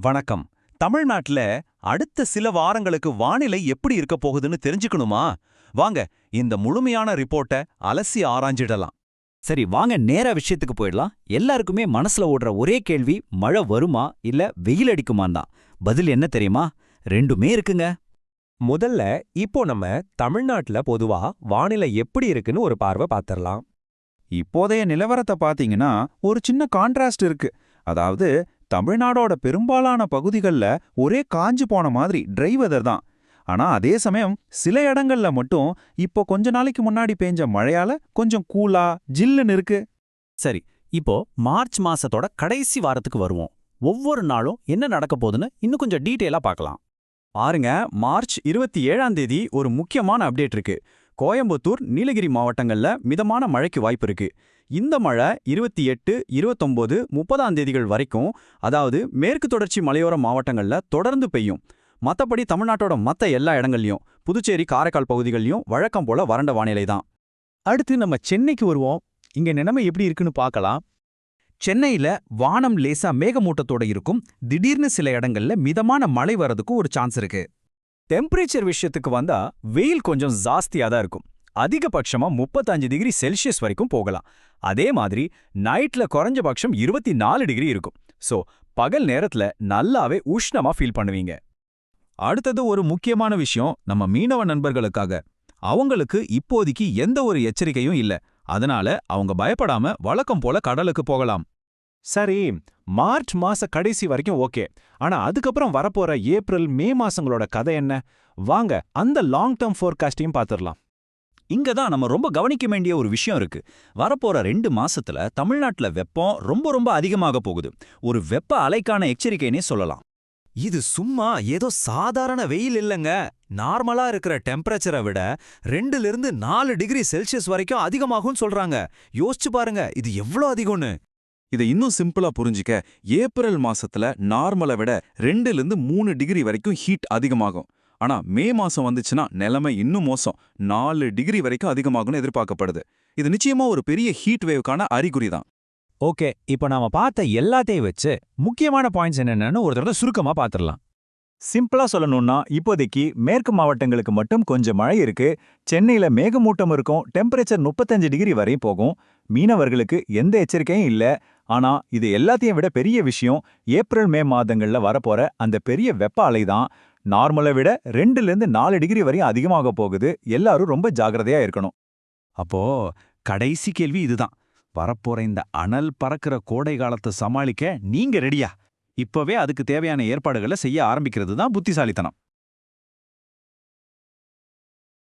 வணக்கம். தமிழ்நாட்டுல அடுத்த சில வாரங்களுக்கு வானிலை எப்படி இருக்க போகுதுன்னு தெரிஞ்சுக்கணுமா? வாங்க இந்த முழுமையான ரிப்போர்ட்டை அலசி ஆராய்ஞ்சிடலாம். சரி, வாங்க நேரா விஷயத்துக்கு போயிடலாம். எல்லாருக்குமே மனசுல ஓடுற ஒரே கேள்வி, மழை வருமா இல்ல வெயில் அடிக்குமான் தான். பதில் என்ன தெரியுமா? ரெண்டுமே இருக்குங்க. முதல்ல இப்போ நம்ம தமிழ்நாட்டுல பொதுவா வானிலை எப்படி இருக்குன்னு ஒரு பார்வை பார்த்திடலாம். இப்போதைய நிலவரத்தை பார்த்தீங்கன்னா ஒரு சின்ன கான்ட்ராஸ்ட் இருக்கு. அதாவது தமிழ்நாடோட பெரும்பாலான பகுதிகள்ல ஒரே காஞ்சு போன மாதிரி ட்ரை வெதர் தான். ஆனா அதே சமயம் சில இடங்கள்ல மட்டும் இப்போ கொஞ்ச நாளைக்கு முன்னாடி பேஞ்ச மழையால கொஞ்சம் கூலா ஜில்லுன்னு இருக்கு. சரி, இப்போ மார்ச் மாசத்தோட கடைசி வாரத்துக்கு வருவோம். ஒவ்வொரு நாளும் என்ன நடக்க போகுதுன்னு இன்னும் கொஞ்சம் டீட்டெயிலா பார்க்கலாம். பாருங்க, மார்ச் 27ஆம் தேதி ஒரு முக்கியமான அப்டேட் இருக்கு. கோயம்புத்தூர், நீலகிரி மாவட்டங்கள்ல மிதமான மழைக்கு வாய்ப்பு இருக்கு. இந்த மழை 28, 29, 30ஆம் தேதிகள் வரைக்கும், அதாவது மேற்கு தொடர்ச்சி மலையோர மாவட்டங்கள்ல தொடர்ந்து பெய்யும். மத்தபடி தமிழ்நாட்டோட மத்த எல்லா இடங்கள்லயும், புதுச்சேரி, காரைக்கால் பகுதிகள்லயும் வழக்கம் போல வறண்ட வானிலை தான். அடுத்து நம்ம சென்னைக்கு வருவோம். இங்க நிலைமை எப்படி இருக்குன்னு பார்க்கலாம். சென்னையில வானம் லேசா மேகமூட்டத்தோட இருக்கும். திடீர்னு சில இடங்கள்ல மிதமான மழை வரதுக்கு ஒரு சான்ஸ் இருக்கு. டெம்பரேச்சர் விஷயத்துக்கு வந்தா வெயில் கொஞ்சம் ஜாஸ்தியா தான் இருக்கும். அதிகபட்சமா 35 டிகிரி செல்சியஸ் வரைக்கும் போகலாம். அதே மாதிரி நைட்ல குறைஞ்சபட்சம் 24 டிகிரி இருக்கும். சோ பகல் நேரத்துல நல்லாவே உஷ்ணமா ஃபீல் பண்ணுவீங்க. அடுத்தது ஒரு முக்கியமான விஷயம் நம்ம மீனவ நண்பர்களுக்காக. அவங்களுக்கு இப்போதைக்கு எந்த ஒரு எச்சரிக்கையும் இல்ல. அதனால அவங்க பயப்படாம வழக்கம் போல கடலுக்கு போகலாம். சரி, மார்ச் மாச கடைசி வரைக்கும் ஓகே. ஆனா அதுக்கப்புறம் வரப்போற ஏப்ரல், மே மாசங்களோட கதை என்ன? வாங்க அந்த லாங் டேர்ம் ஃபோர்காஸ்டையும் பார்த்துடலாம். இங்க தான் நம்ம ரொம்ப கவனிக்க வேண்டிய ஒரு விஷயம் இருக்கு. வரப்போற 2 மாசத்துல தமிழ்நாட்டுல வெப்பம் ரொம்ப ரொம்ப அதிகமாக போகுது. ஒரு வெப்ப அலைக்கான எச்சரிக்கைனே சொல்லலாம். இது சும்மா ஏதோ சாதாரண வெயில் இல்லங்க. நார்மலா இருக்கிற டெம்பரேச்சரை விட 2லிருந்து 4 டிகிரி செல்சியஸ் வரைக்கும் அதிகமாகும் சொல்றாங்க. யோசிச்சு பாருங்க, இது எவ்வளோ அதிகம்னு. இதை இன்னும் சிம்பிளா புரிஞ்சிக்க, ஏப்ரல் மாசத்துல நார்மலை விட 2லிருந்து 3 டிகிரி வரைக்கும் ஹீட் அதிகமாகும். ஆனா மே மாசம் வந்துச்சுன்னா நிலைமை இன்னும் மோசம். 4 டிகிரி வரைக்கும் அதிகமாகும்னு எதிர்பார்க்கப்படுது. இது நிச்சயமா ஒரு பெரிய ஹீட் வேவ்க்கான அறிகுறி தான். ஓகே, இப்போ நாம பார்த்த எல்லாத்தையும் வச்சு முக்கியமான பாயிண்ட்ஸ் என்னென்னு ஒரு தடவை சுருக்கமா பார்த்துடலாம். சிம்பிளா சொல்லணும்னா, இப்போதைக்கு மேற்கு மாவட்டங்களுக்கு மட்டும் கொஞ்சம் மழை இருக்கு. சென்னையில மேகமூட்டம் இருக்கும். டெம்பரேச்சர் 35 டிகிரி வரை போகும். மீனவர்களுக்கு எந்த எச்சரிக்கையும் இல்ல. ஆனா இது எல்லாத்தையும் விட பெரிய விஷயம், ஏப்ரல் மே மாதங்கள்ல வரப்போற அந்த பெரிய வெப்ப அலை தான். நார்மலை விட 2லிருந்து 4 டிகிரி வரையும் அதிகமாக போகுது. எல்லாரும் ரொம்ப ஜாக்கிரதையா இருக்கணும். அப்போ கடைசி கேள்வி இதுதான். வரப்போற இந்த அனல் பறக்கிற கோடை காலத்தை சமாளிக்க நீங்க ரெடியா? இப்பவே அதுக்கு தேவையான ஏற்பாடுகளை செய்ய ஆரம்பிக்கிறது தான் புத்திசாலித்தனம்.